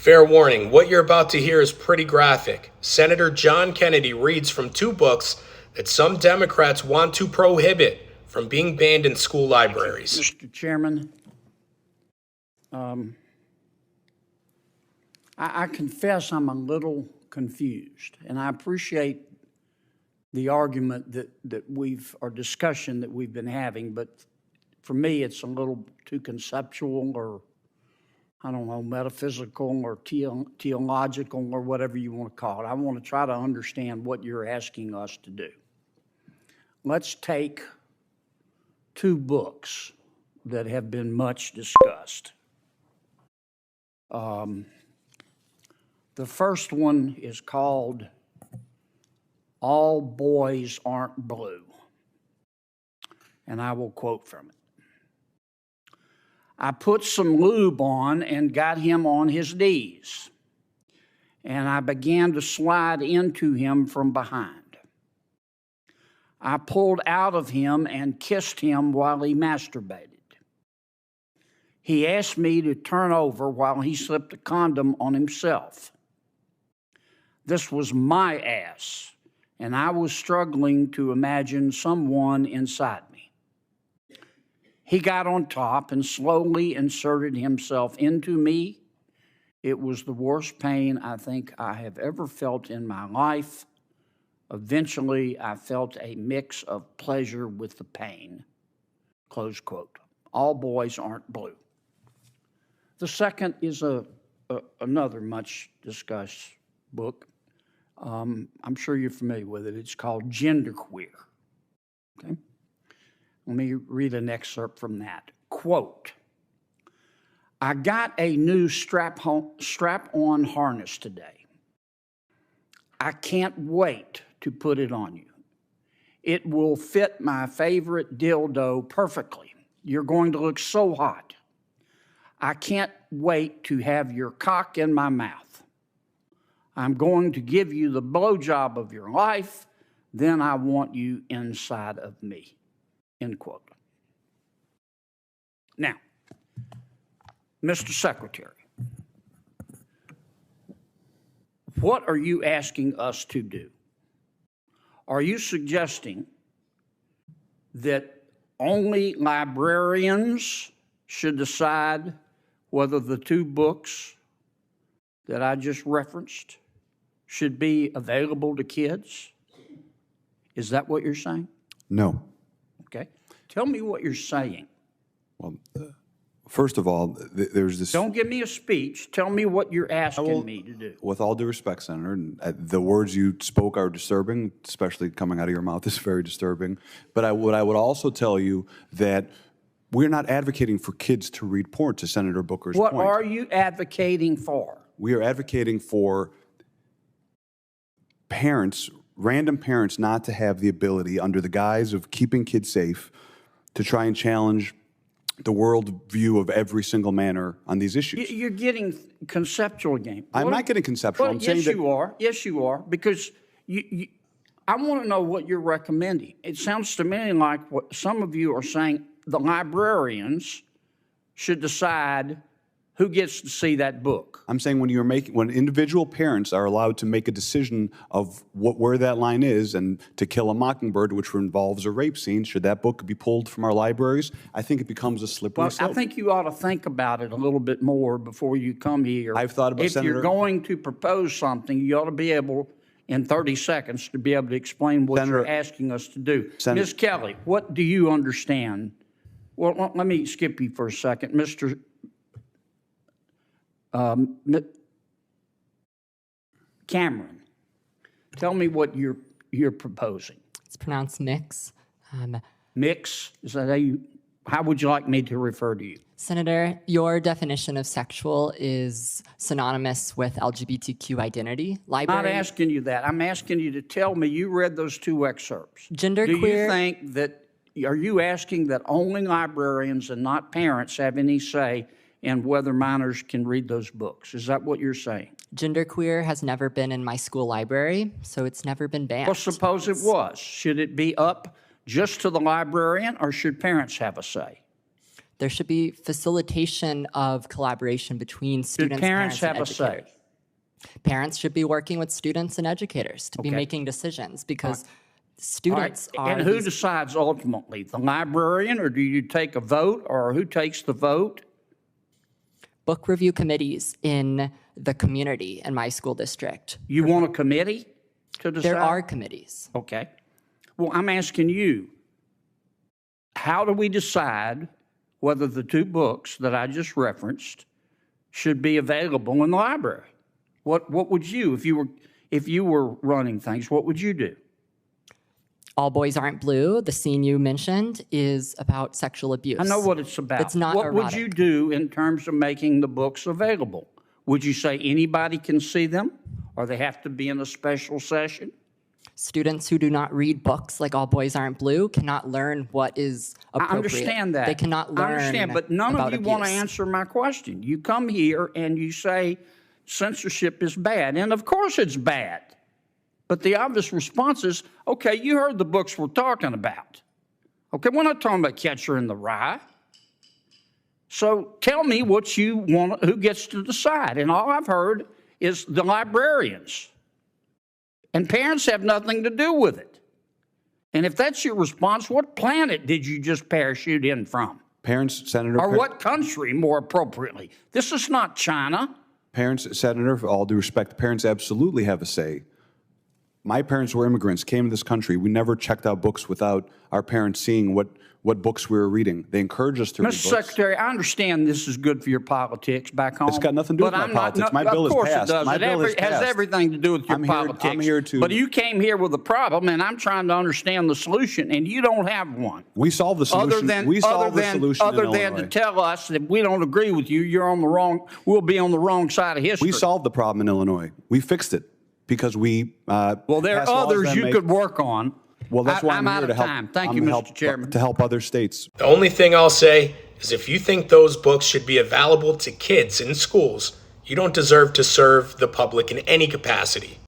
Fair warning, what you're about to hear is pretty graphic. Senator John Kennedy reads from two books that some Democrats want to prohibit from being banned in school libraries. Mr. Chairman, I confess I'm a little confused, and I appreciate the argument or discussion that we've been having, but for me, it's a little too conceptual or, I don't know, metaphysical or theological or whatever you want to call it. I want to try to understand what you're asking us to do. Let's take two books that have been much discussed. The first one is called All Boys Aren't Blue, and I will quote from it. I put some lube on and got him on his knees, and I began to slide into him from behind. I pulled out of him and kissed him while he masturbated. He asked me to turn over while he slipped a condom on himself. This was my ass, and I was struggling to imagine someone inside me. He got on top and slowly inserted himself into me. It was the worst pain I think I have ever felt in my life. Eventually, I felt a mix of pleasure with the pain. Close quote. All Boys Aren't Blue. The second is another much discussed book. I'm sure you're familiar with it. It's called Genderqueer. Okay? Let me read an excerpt from that. Quote, I got a new strap-on harness today. I can't wait to put it on you. It will fit my favorite dildo perfectly. You're going to look so hot. I can't wait to have your cock in my mouth. I'm going to give you the blowjob of your life. Then I want you inside of me. End quote. Now, Mr. Secretary, what are you asking us to do? Are you suggesting that only librarians should decide whether the two books that I just referenced should be available to kids? Is that what you're saying? No. Okay. Tell me what you're saying. Well, first of all, there's this... Don't give me a speech. Tell me what you're asking me to do. With all due respect, Senator, the words you spoke are disturbing, especially coming out of your mouth is very disturbing. But what I would also tell you that we're not advocating for kids to read porn, to Senator Booker's point. What are you advocating for? We are advocating for parents, random parents, not to have the ability, under the guise of keeping kids safe, to try and challenge the world view of every single manner on these issues. You're getting conceptual again. I'm not getting conceptual. I'm saying yes, that you are. Yes, you are. Because I want to know what you're recommending. It sounds to me like what some of you are saying, the librarians should decide who gets to see that book. I'm saying when individual parents are allowed to make a decision of where that line is, and To Kill a Mockingbird, which involves a rape scene, should that book be pulled from our libraries? I think it becomes a slippery slope. I think you ought to think about it a little bit more before you come here. I've thought about, Senator, you're going to propose something, you ought to be able, in 30 seconds, to be able to explain what you're asking us to do. Ms. Kelly, what do you understand? Well, let me skip you for a second. Mr. Cameron, tell me what you're proposing. It's pronounced mix. Mix? Is that how would you like me to refer to you? Senator, your definition of sexual is synonymous with LGBTQ identity. I'm not asking you that. I'm asking you to tell me you read those two excerpts. Genderqueer. Do you think that, are you asking that only librarians and not parents have any say in whether minors can read those books? Is that what you're saying? Genderqueer has never been in my school library, so it's never been banned. Well, suppose it was. Should it be up just to the librarian, or should parents have a say? There should be facilitation of collaboration between Do students, parents have and a say? educators. Parents should be working with students and educators to be Okay. making decisions because All right. students are And who these- decides ultimately? The librarian, or do you take a vote, or who takes the vote? book review committees in the community in my school district. You want a committee to decide? There are committees. Okay. Well, I'm asking you, how do we decide whether the two books that I just referenced should be available in the library? What would you, if you were running things, what would you do? All Boys Aren't Blue, the scene you mentioned, is about sexual abuse. I know what it's about. It's not What would you erotic. do in terms of making the books available? Would you say anybody can see them, or they have to be in a special session? Students who do not read books like All Boys Aren't Blue cannot learn what is I appropriate. understand that. They cannot learn I understand, but none about of you want to abuse. answer my question. You come here and you say censorship is bad, and of course it's bad. But the obvious response is, okay, you heard the books we're talking about. Okay, we're not talking about Catcher in the Rye. So tell me what you want, who gets to decide. And all I've heard is the librarians. And parents have nothing to do with it. And if that's your response, what planet did you just parachute in from? Parents, Senator. Or what country, more appropriately? This is not China. Parents, Senator, for all due respect, parents absolutely have a say. My parents were immigrants, came to this country. We never checked out books without our parents seeing what books we were reading. They encouraged us to read Mr. books. Secretary, I understand this is good for your politics back home. It's got nothing to do with but my I'm not- politics. My no, bill is Of course passed. it does. My It bill is has passed. everything to do with your I'm here- politics. I'm here to- But you came here with a problem, and I'm trying to understand the solution, and you don't have one. We solved the solution. Other in than to Illinois. tell us that we don't agree with you, you're on the wrong. We'll be on the wrong side of history. We solved the problem in Illinois. We fixed it because we. Well, there are passed laws others that you make- could work on. Well, that's why I'm out here of to help. time. Thank I'm you, to Mr. help- Chairman. To help other states. The only thing I'll say is if you think those books should be available to kids in schools, you don't deserve to serve the public in any capacity.